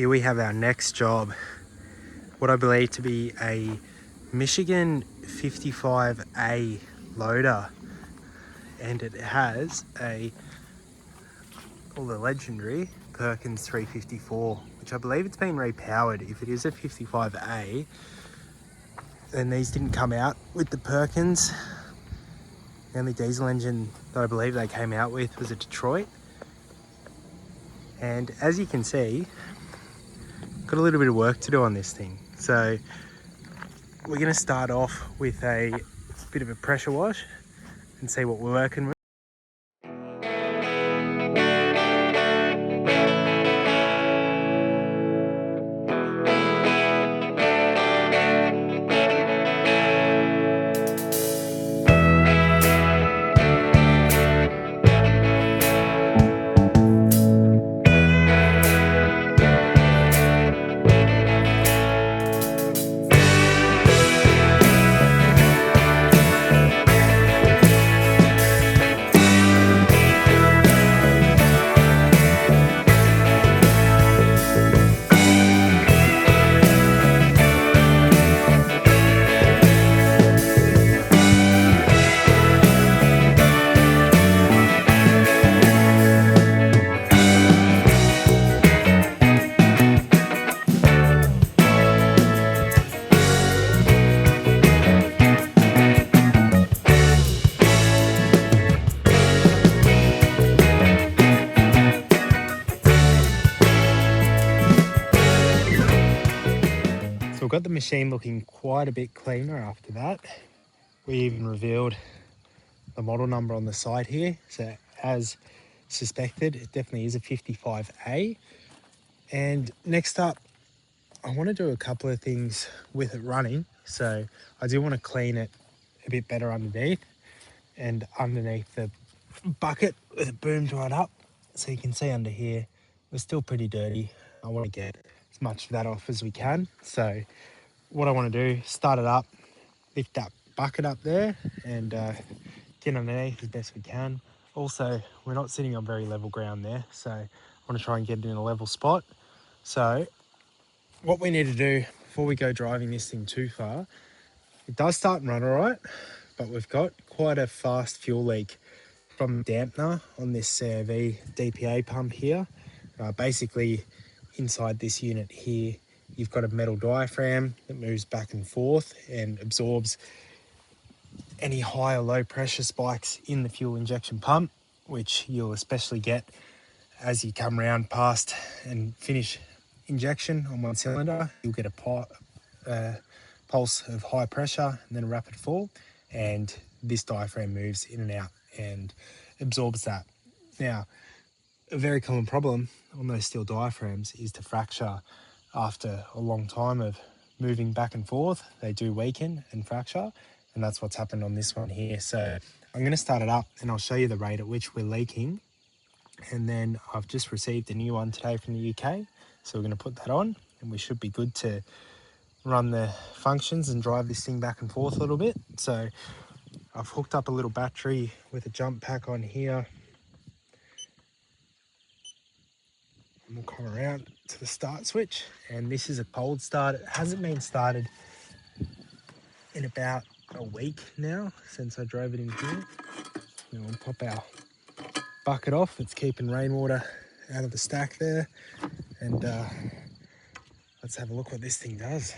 Here we have our next job, what I believe to be a Michigan 55A loader, and it has the legendary Perkins 354, which I believe it's been repowered. If it is a 55A, then these didn't come out with the Perkins. The only diesel engine that I believe they came out with was a Detroit. And as you can see, got a little bit of work to do on this thing. So we're going to start off with a bit of a pressure wash and see what we're working with. So we've got the machine looking quite a bit cleaner after that. We even revealed the model number on the side here. So as suspected, it definitely is a 55A. And next up, I want to do a couple of things with it running. So I do want to clean it a bit better underneath and underneath the bucket with it boomed right up. So you can see under here, we're still pretty dirty. I want to get as much of that off as we can. So what I want to do, start it up, lift that bucket up there and get underneath as best we can. Also, we're not sitting on very level ground there, so I want to try and get it in a level spot. So what we need to do before we go driving this thing too far, it does start and run all right, but we've got quite a fast fuel leak from the dampener on this CAV DPA pump here. Basically, inside this unit here, you've got a metal diaphragm that moves back and forth and absorbs any high or low pressure spikes in the fuel injection pump, which you'll especially get as you come round past and finish injection on one cylinder. You'll get a pulse of high pressure and then a rapid fall, and this diaphragm moves in and out and absorbs that. Now, a very common problem on those steel diaphragms is to fracture after a long time of moving back and forth. They do weaken and fracture, and that's what's happened on this one here. So I'm going to start it up and I'll show you the rate at which we're leaking. And then I've just received a new one today from the UK, so we're going to put that on and we should be good to run the functions and drive this thing back and forth a little bit. So I've hooked up a little battery with a jump pack on here. And we'll come around to the start switch, and this is a cold start. It hasn't been started in about a week now since I drove it in here. Now we'll pop our bucket off. It's keeping rainwater out of the stack there, and let's have a look what this thing does.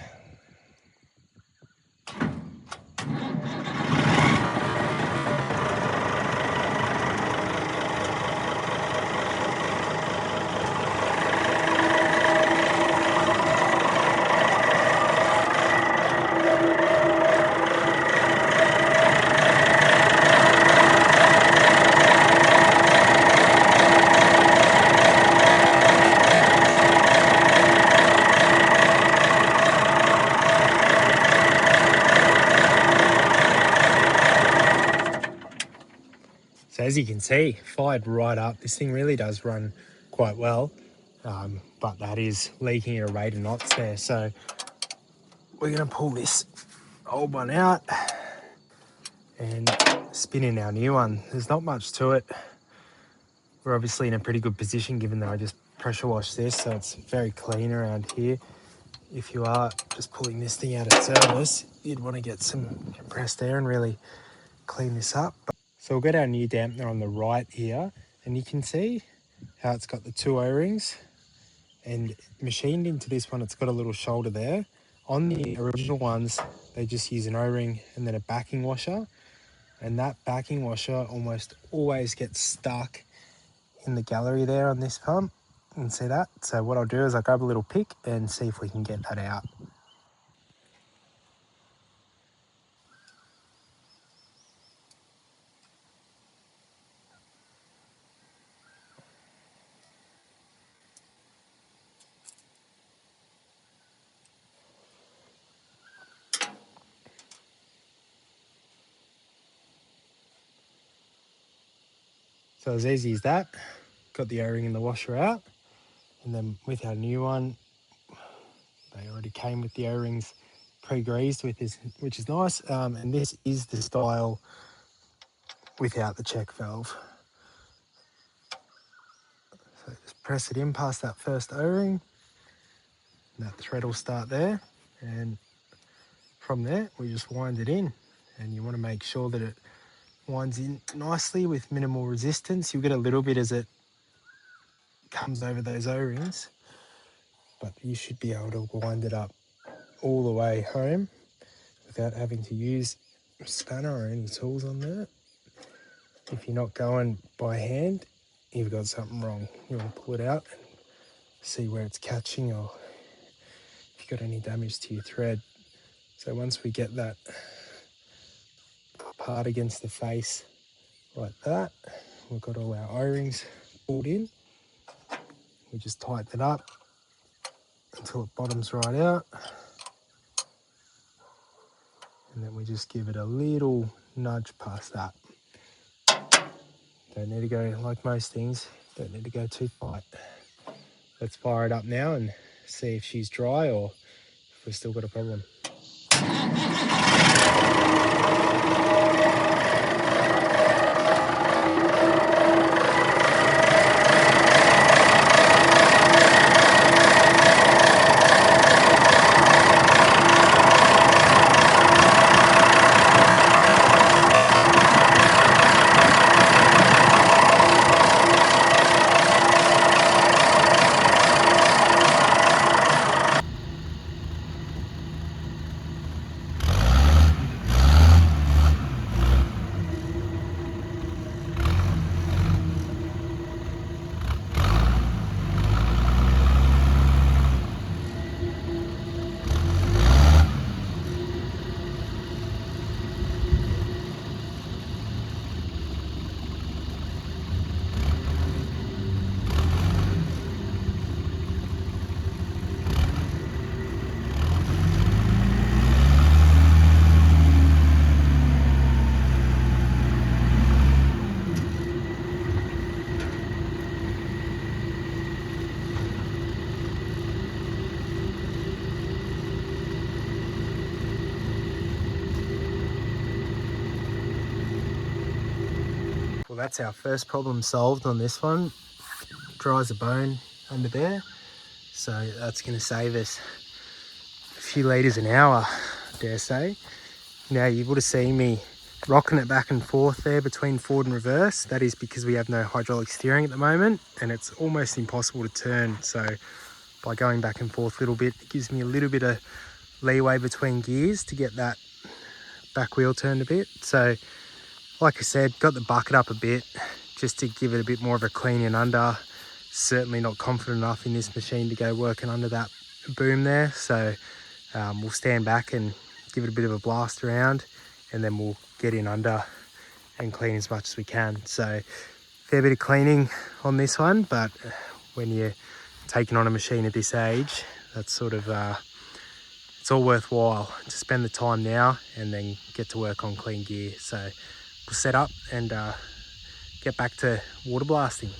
So as you can see, fired right up. This thing really does run quite well, but that is leaking at a rate of knots there. So we're going to pull this old one out and spin in our new one. There's not much to it. We're obviously in a pretty good position given that I just pressure wash this so it's very clean around here. If you are just pulling this thing out at service, you'd want to get some compressed air and really clean this up. So we'll get our new dampener on the right here, and you can see how it's got the 2 O-rings, and machined into this one it's got a little shoulder there. On the original ones they just use an O-ring and then a backing washer, and that backing washer almost always gets stuck in the gallery there on this pump. You can see that. So what I'll do is I'll grab a little pick and see if we can get that out. So as easy as that, got the O-ring and the washer out, and then with our new one, they already came with the O-rings pre-greased with this, which is nice. And this is the style without the check valve. So just press it in past that first O-ring, and that thread will start there, and from there we just wind it in, and you want to make sure that it winds in nicely with minimal resistance. You'll get a little bit as it comes over those O-rings, but you should be able to wind it up all the way home without having to use a spanner or any tools on there. If you're not going by hand, you've got something wrong. You want to pull it out and see where it's catching, or if you've got any damage to your thread. So once we get that part against the face like that, we've got all our O-rings pulled in. We just tighten it up until it bottoms right out, and then we just give it a little nudge past that. Don't need to go, like most things, don't need to go too tight. Let's fire it up now and see if she's dry or if we've still got a problem. Well, that's our first problem solved on this one. Dry as a bone under there. So that's going to save us a few litres an hour, I dare say. Now you would have seen me rocking it back and forth there between forward and reverse. That is because we have no hydraulic steering at the moment, and it's almost impossible to turn. So by going back and forth a little bit, it gives me a little bit of leeway between gears to get that back wheel turned a bit. So like I said, got the bucket up a bit just to give it a bit more of a clean and under. Certainly not confident enough in this machine to go working under that boom there. So we'll stand back and give it a bit of a blast around, and then we'll get in under and clean as much as we can. So fair bit of cleaning on this one, but when you're taking on a machine at this age, that's sort of, it's all worthwhile to spend the time now and then get to work on clean gear. So we'll set up and get back to water blasting.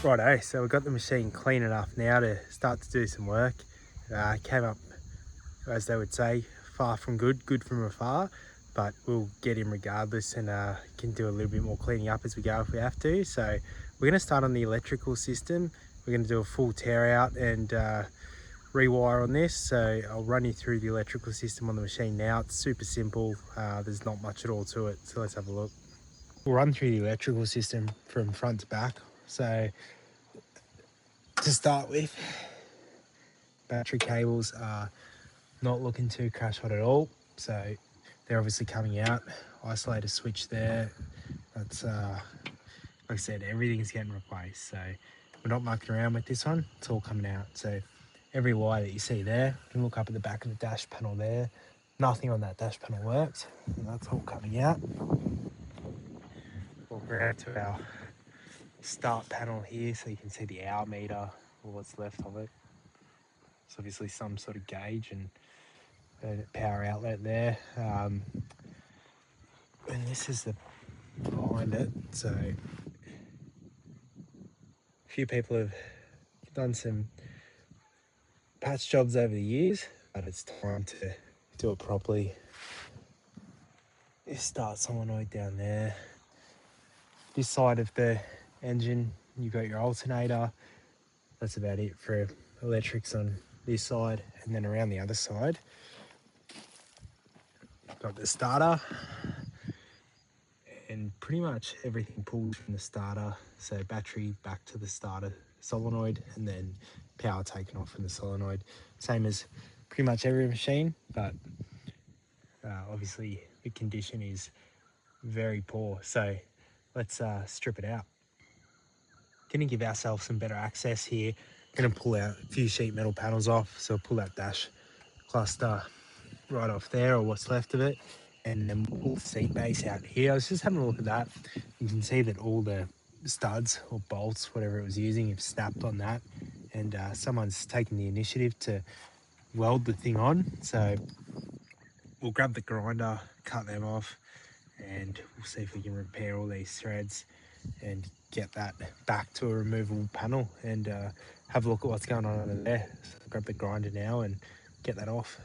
Righto, so we've got the machine clean enough now to start to do some work. Came up, as they would say, far from good, good from afar, but we'll get in regardless and can do a little bit more cleaning up as we go if we have to. So we're going to start on the electrical system. We're going to do a full tear out and rewire on this. So I'll run you through the electrical system on the machine now. It's super simple, there's not much at all to it, so let's have a look. We'll run through the electrical system from front to back. So to start with, battery cables are not looking too crash hot at all, so they're obviously coming out. Isolator switch there, that's like I said, everything's getting replaced, so we're not mucking around with this one, it's all coming out. So every wire that you see there, you can look up at the back of the dash panel there, nothing on that dash panel works, and that's all coming out. We'll grab to our start panel here so you can see the hour meter or what's left of it. It's obviously some sort of gauge and a power outlet there. And this is the behind it. So a few people have done some patch jobs over the years, but it's time to do it properly. You start solenoid down there. This side of the engine, you've got your alternator. That's about it for electrics on this side, and then around the other side, got the starter, and pretty much everything pulled from the starter. So battery back to the starter solenoid, and then power taken off from the solenoid. Same as pretty much every machine, but obviously the condition is very poor. So let's strip it out. Gonna give ourselves some better access here. Gonna pull out a few sheet metal panels off. So pull that dash cluster right off there, or what's left of it. And then we'll pull the seat base out here. I was just having a look at that. You can see that all the studs or bolts, whatever it was using, have snapped on that. And someone's taken the initiative to weld the thing on. So we'll grab the grinder, cut them off, and we'll see if we can repair all these threads and get that back to a removable panel and have a look at what's going on under there. So grab the grinder now and get that off.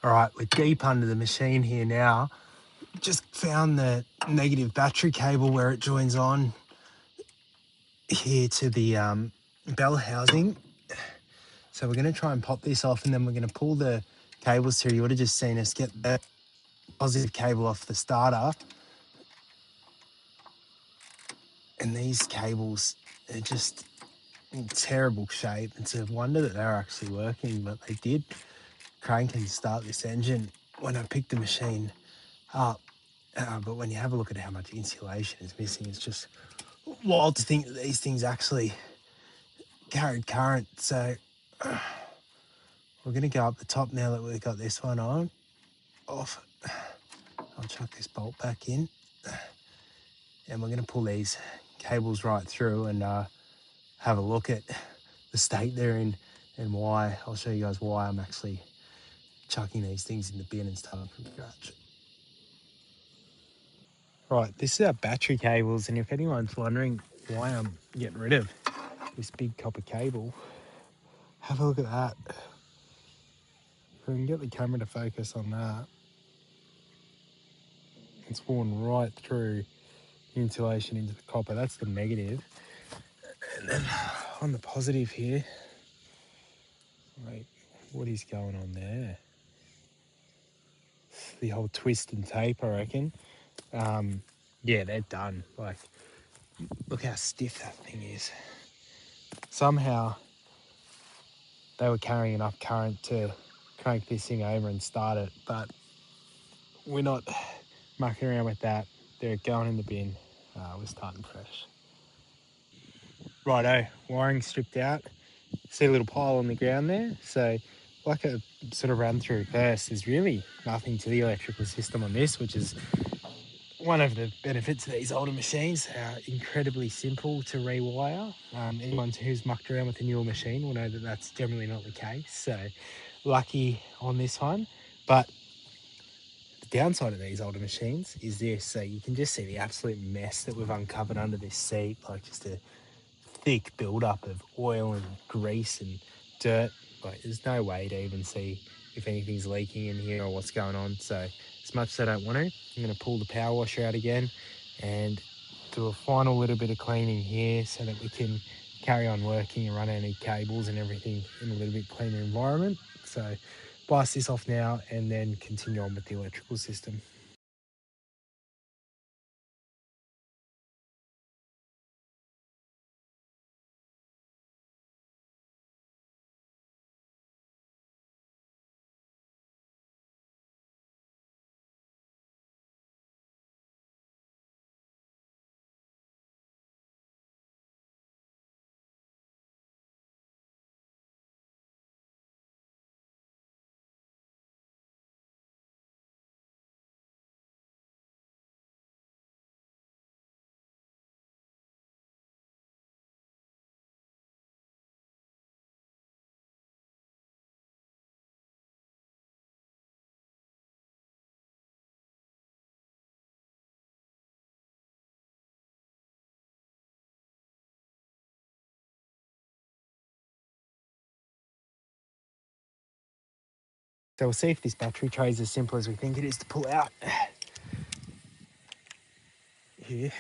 All right, we're deep under the machine here now. Just found the negative battery cable where it joins on here to the bell housing. So we're going to try and pop this off, and then we're going to pull the cables through. You would have just seen us get the positive cable off the starter. And these cables are just in terrible shape. It's a wonder that they're actually working, but they did. Crane can start this engine when I picked the machine up. But when you have a look at how much insulation is missing, it's just wild to think that these things actually carried current. So we're going to go up the top now that we've got this one on. Off. I'll chuck this bolt back in. And we're going to pull these cables right through and have a look at the state they're in and why. I'll show you guys why I'm actually chucking these things in the bin and starting from scratch. Right, this is our battery cables, and if anyone's wondering why I'm getting rid of this big copper cable, have a look at that. If we can get the camera to focus on that, it's worn right through the insulation into the copper. That's the negative. And then on the positive here, wait, what is going on there? The whole twist and tape, I reckon. Yeah, they're done. Like, look how stiff that thing is. Somehow they were carrying enough current to crank this thing over and start it, but we're not mucking around with that. They're going in the bin. We're starting fresh. Righto, wiring stripped out. See a little pile on the ground there. So like I sort of ran through first, there's really nothing to the electrical system on this, which is one of the benefits of these older machines. Incredibly simple to rewire. Anyone who's mucked around with a newer machine will know that that's generally not the case. So lucky on this one. But the downside of these older machines is this. So you can just see the absolute mess that we've uncovered under this seat, like just a thick buildup of oil and grease and dirt. Like there's no way to even see if anything's leaking in here or what's going on. So as much as I don't want to, I'm going to pull the power washer out again and do a final little bit of cleaning here so that we can carry on working and run any cables and everything in a little bit cleaner environment. So blast this off now and then continue on with the electrical system. So we'll see if this battery tray is as simple as we think it is to pull out. Here.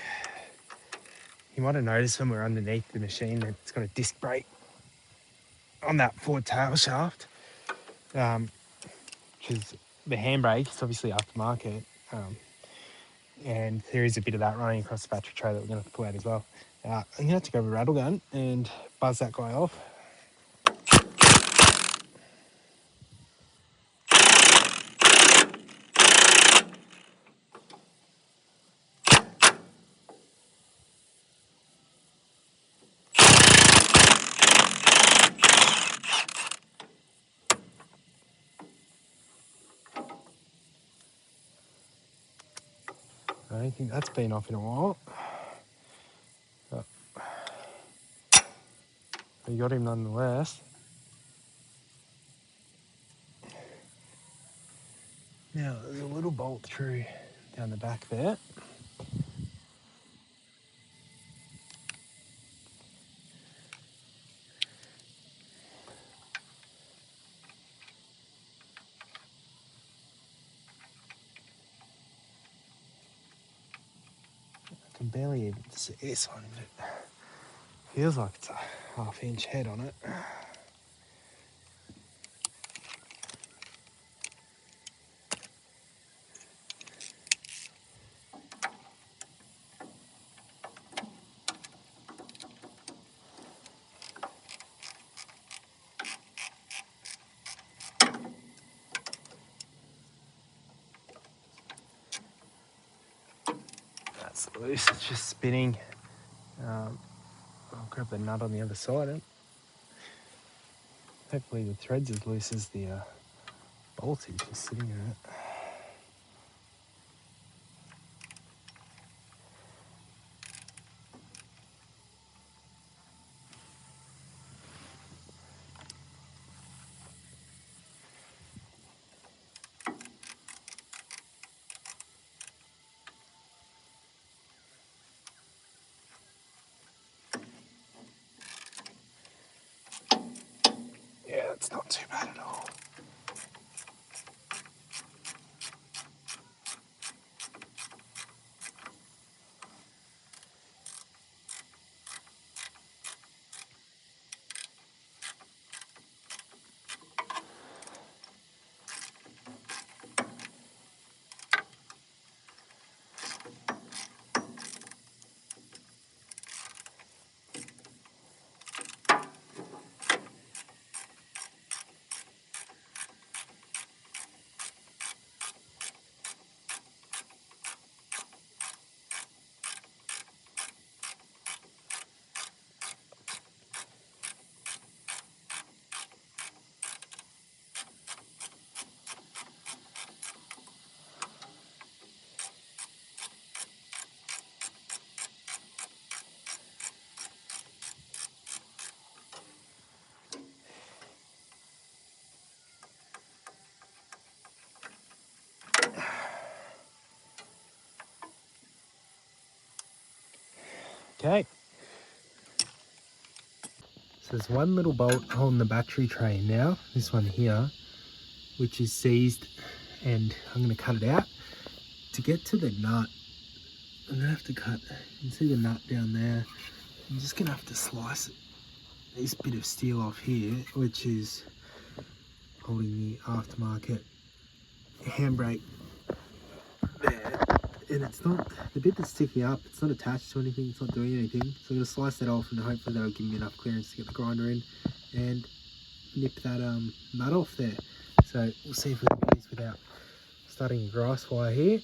You might have noticed when we're underneath the machine that it's got a disc brake on that forward tail shaft, which is the handbrake. It's obviously aftermarket. And there is a bit of that running across the battery tray that we're going to have to pull out as well. I'm going to have to grab a rattle gun and buzz that guy off. I don't think that's been off in a while. But we got him nonetheless. Now, there's a little bolt through down the back there. can barely even see this one, but feels like it's a half-inch head on it. That's loose, it's just spinning. I'll grab the nut on the other side and hopefully the thread's as loose as the boltage just sitting in it. Yeah, it's not too bad at all. Okay. So there's one little bolt on the battery tray now, this one here, which is seized, and I'm going to cut it out. To get to the nut, I'm going to have to cut, you can see the nut down there. I'm just going to have to slice this bit of steel off here, which is holding the aftermarket handbrake there. And it's not, the bit that's sticking up, it's not attached to anything, it's not doing anything. So I'm going to slice that off and hopefully that'll give me enough clearance to get the grinder in and nip that nut off there. So we'll see if we can do this without starting a grass wire here.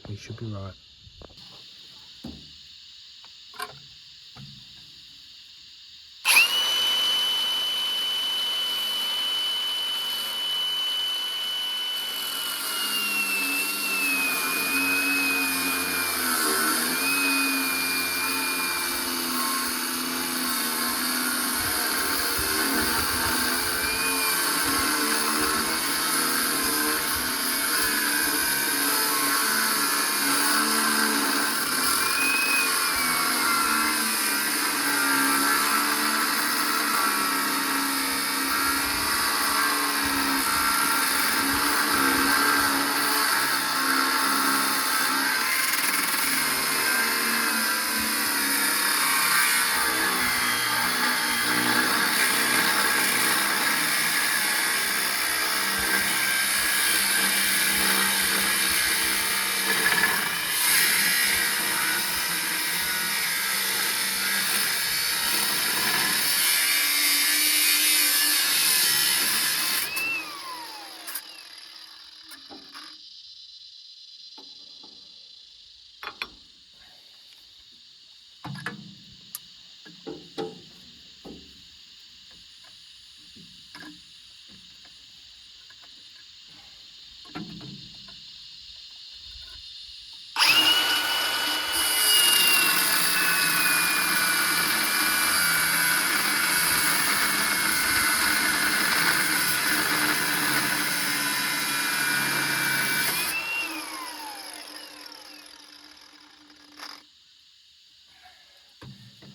We should be right.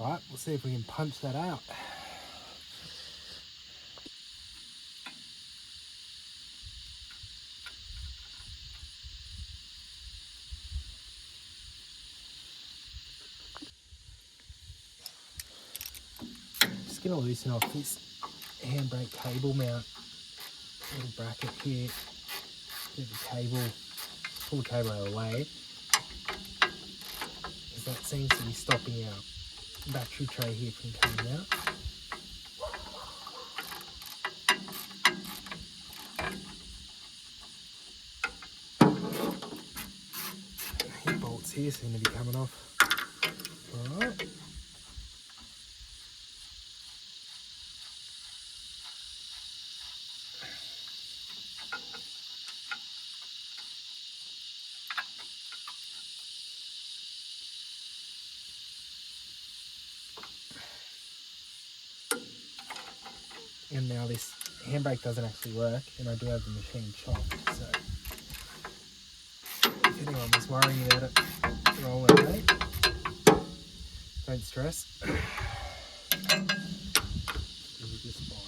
Right, we'll see if we can punch that out. just going to loosen off this handbrake cable mount, little bracket here, get the cable, pull the cable out of the way, because that seems to be stopping our battery tray here from coming out. The bolts here seem to be coming off. Alright. And now this handbrake doesn't actually work, and I do have the machine chopped, so if anyone was worrying about it, roll away. Don't stress. It'll be just fine.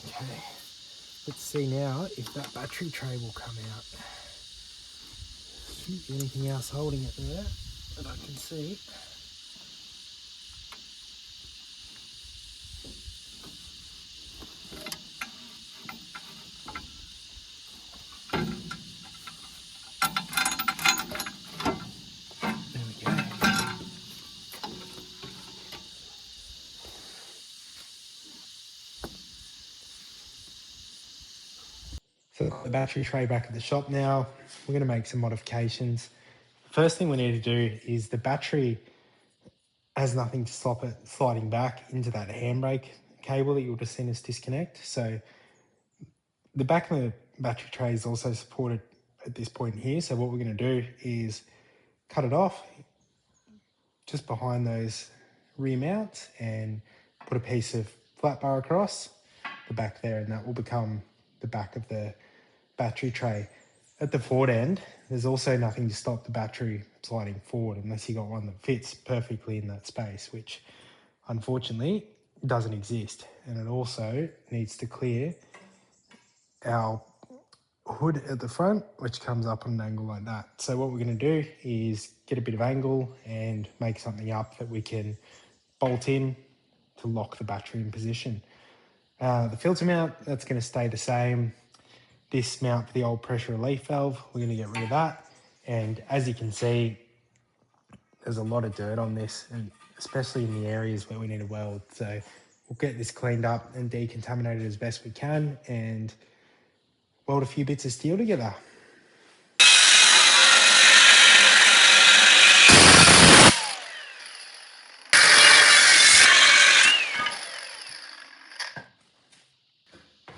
Okay, let's see now if that battery tray will come out. Shouldn't be anything else holding it there that I can see. There we go. So the battery tray back at the shop now. We're going to make some modifications. First thing we need to do is the battery has nothing to stop it sliding back into that handbrake cable that you'll just seen us disconnect. So the back of the battery tray is also supported at this point here. So what we're going to do is cut it off just behind those rear mounts and put a piece of flat bar across the back there, and that will become the back of the battery tray. At the forward end, there's also nothing to stop the battery sliding forward unless you got one that fits perfectly in that space, which unfortunately doesn't exist. And it also needs to clear our hood at the front, which comes up on an angle like that. So what we're going to do is get a bit of angle and make something up that we can bolt in to lock the battery in position. The filter mount, that's going to stay the same. This mount for the old pressure relief valve, we're going to get rid of that. And as you can see, there's a lot of dirt on this, and especially in the areas where we need to weld. So we'll get this cleaned up and decontaminated as best we can and weld a few bits of steel together.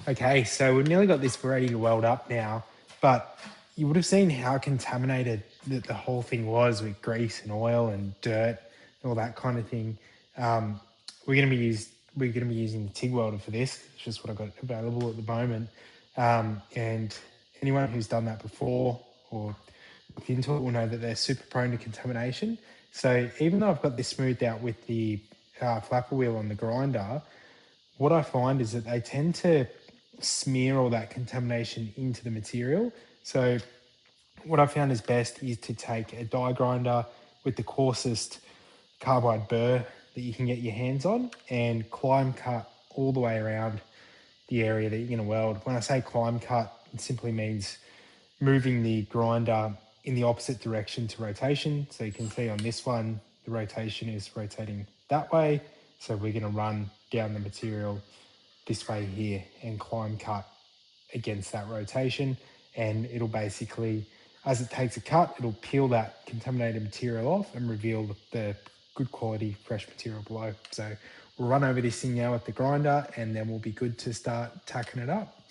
Okay, so we've nearly got this ready to weld up now, but you would have seen how contaminated the whole thing was with grease and oil and dirt and all that kind of thing. We're going to be using the TIG welder for this. It's just what I've got available at the moment. And anyone who's done that before or looked into it will know that they're super prone to contamination. So even though I've got this smoothed out with the flapper wheel on the grinder, what I find is that they tend to smear all that contamination into the material. So what I found is best is to take a die grinder with the coarsest carbide burr that you can get your hands on and climb cut all the way around the area that you're going to weld. When I say climb cut, it simply means moving the grinder in the opposite direction to rotation. So you can see on this one, the rotation is rotating that way. So we're going to run down the material this way here and climb cut against that rotation, and it'll basically, as it takes a cut, it'll peel that contaminated material off and reveal the good quality fresh material below. So we'll run over this thing now with the grinder, and then we'll be good to start tacking it up.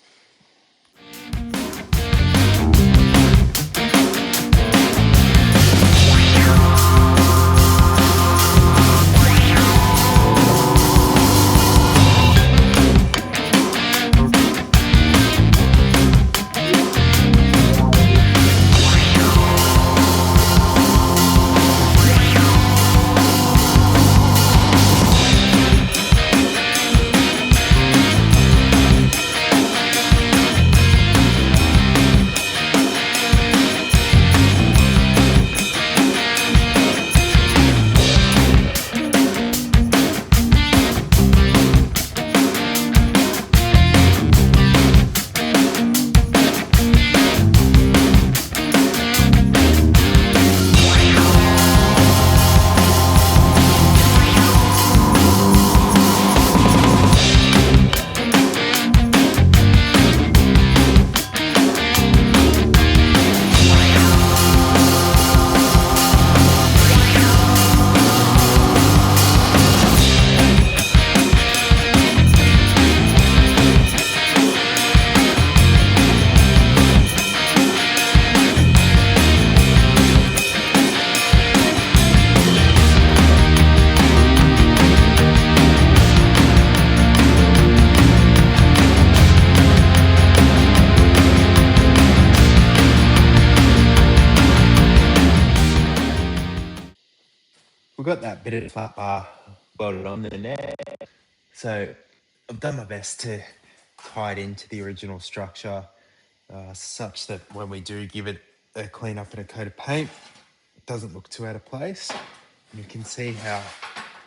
that bit of flat bar welded on there now. So I've done my best to tie it into the original structure, such that when we do give it a clean up and a coat of paint, it doesn't look too out of place. And you can see how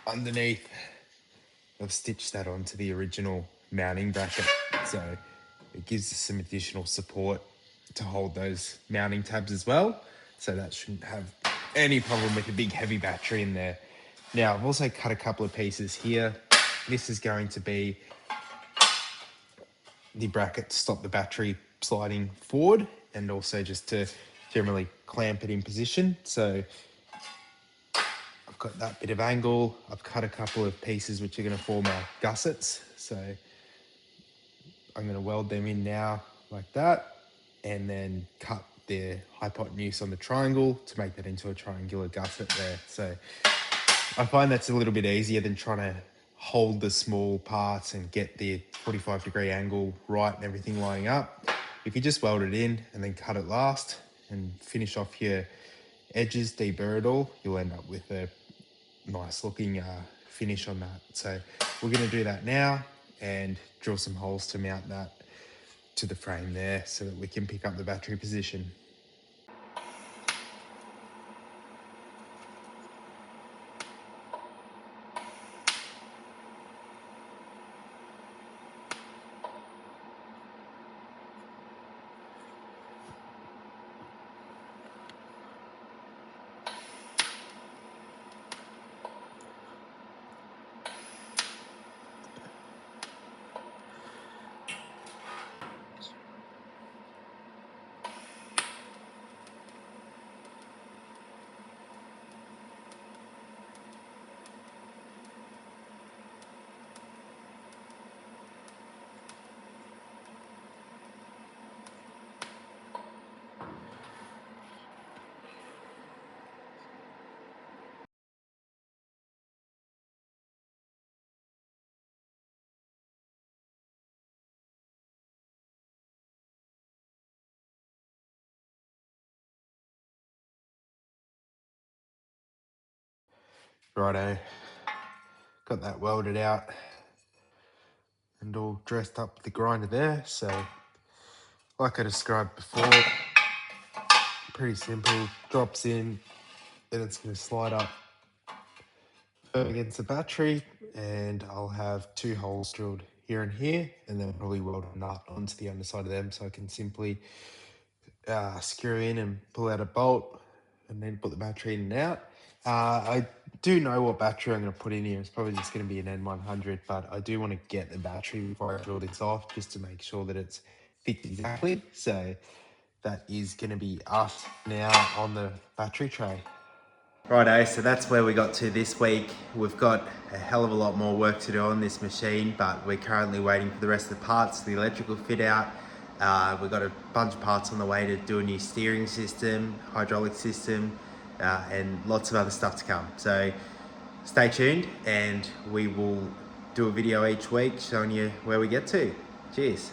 underneath I've stitched that onto the original mounting bracket. So it gives us some additional support to hold those mounting tabs as well. So that shouldn't have any problem with a big heavy battery in there. Now I've also cut a couple of pieces here. This is going to be the bracket to stop the battery sliding forward, and also just to generally clamp it in position. So I've got that bit of angle. I've cut a couple of pieces which are going to form our gussets. So I'm going to weld them in now like that, and then cut the hypotenuse on the triangle to make that into a triangular gusset there. So I find that's a little bit easier than trying to hold the small parts and get the 45-degree angle right and everything lining up. If you just weld it in and then cut it last and finish off your edges, deburr it all, you'll end up with a nice looking finish on that. So we're going to do that now and drill some holes to mount that to the frame there so that we can pick up the battery position. Righto, got that welded out and all dressed up with the grinder there. So like I described before, pretty simple, drops in, then it's going to slide up against the battery, and I'll have 2 holes drilled here and here, and then probably weld a nut onto the underside of them so I can simply screw in and pull out a bolt and then put the battery in and out. I do know what battery I'm going to put in here. It's probably just going to be an N100, but I do want to get the battery before I drill this off just to make sure that it's fit exactly. So that is going to be us now on the battery tray. Righto, so that's where we got to this week. We've got a hell of a lot more work to do on this machine, but we're currently waiting for the rest of the parts, the electrical fit out. We've got a bunch of parts on the way to do a new steering system, hydraulic system, and lots of other stuff to come. So stay tuned and we will do a video each week showing you where we get to. Cheers.